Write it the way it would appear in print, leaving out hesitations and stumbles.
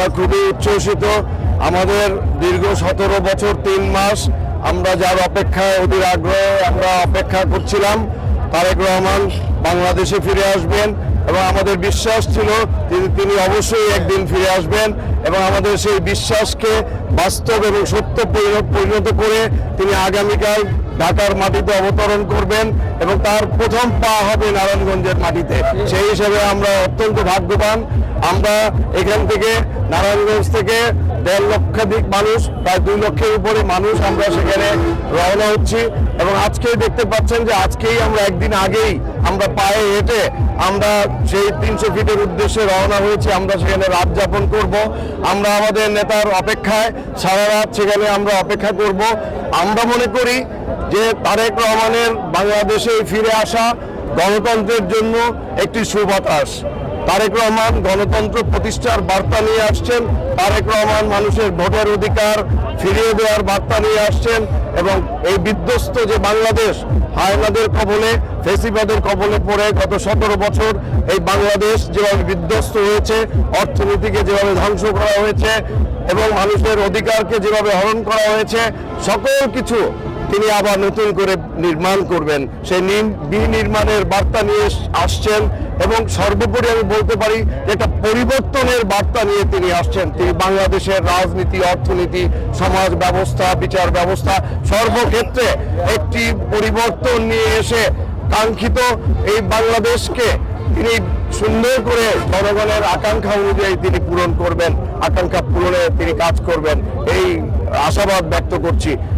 আমরা খুবই উচ্ছ্বসিত। আমাদের দীর্ঘ 17 বছর 3 মাস আমরা যার অপেক্ষায় অধীর আগ্রহে আমরা অপেক্ষা করছিলাম, তারেক রহমান বাংলাদেশে ফিরে আসবেন এবং আমাদের বিশ্বাস ছিল তিনি অবশ্যই একদিন ফিরে আসবেন এবং আমাদের সেই বিশ্বাসকে বাস্তব এবং সত্য পরিণত করে তিনি আগামীকাল ঢাকার মাটিতে অবতরণ করবেন এবং তার প্রথম পা হবে নারায়ণগঞ্জের মাটিতে। সেই হিসেবে আমরা অত্যন্ত ভাগ্যবান। আমরা এখান থেকে নারায়ণগঞ্জ থেকে 1.5 লক্ষাধিক মানুষ, প্রায় 2 লক্ষের উপরে মানুষ আমরা সেখানে রওনা হচ্ছি এবং আজকেই দেখতে পাচ্ছেন যে আজকেই আমরা একদিন আগেই আমরা পায়ে হেঁটে আমরা সেই 300 ফিটের উদ্দেশ্যে রওনা হয়েছি। আমরা সেখানে রাত যাপন করব। আমরা আমাদের নেতার অপেক্ষায় সারা রাত সেখানে আমরা অপেক্ষা করব। আমরা মনে করি যে তারেক রহমানের বাংলাদেশে ফিরে আসা গণতন্ত্রের জন্য একটি সুবাতাস। তারেক রহমান গণতন্ত্র প্রতিষ্ঠার বার্তা নিয়ে আসছেন। তারেক রহমান মানুষের ভোটের অধিকার ফিরিয়ে দেওয়ার বার্তা নিয়ে আসছেন এবং এই বিধ্বস্ত যে বাংলাদেশ, হায়নাদের কবলে, ফেসিবাদের কবলে পড়ে গত 17 বছর এই বাংলাদেশ যেভাবে বিধ্বস্ত হয়েছে, অর্থনীতিকে যেভাবে ধ্বংস করা হয়েছে এবং মানুষের অধিকারকে যেভাবে হরণ করা হয়েছে, সকল কিছু তিনি আবার নতুন করে নির্মাণ করবেন। সেই বিনির্মাণের বার্তা নিয়ে আসছেন এবং সর্বোপরি আমি বলতে পারি একটা পরিবর্তনের বার্তা নিয়ে তিনি আসছেন। তিনি বাংলাদেশের রাজনীতি, অর্থনীতি, সমাজ ব্যবস্থা, বিচার ব্যবস্থা সর্বক্ষেত্রে একটি পরিবর্তন নিয়ে এসে কাঙ্ক্ষিত এই বাংলাদেশকে তিনি সুন্দর করে জনগণের আকাঙ্ক্ষা অনুযায়ী তিনি পূরণ করবেন, আকাঙ্ক্ষা পূরণে তিনি কাজ করবেন, এই আশাবাদ ব্যক্ত করছি।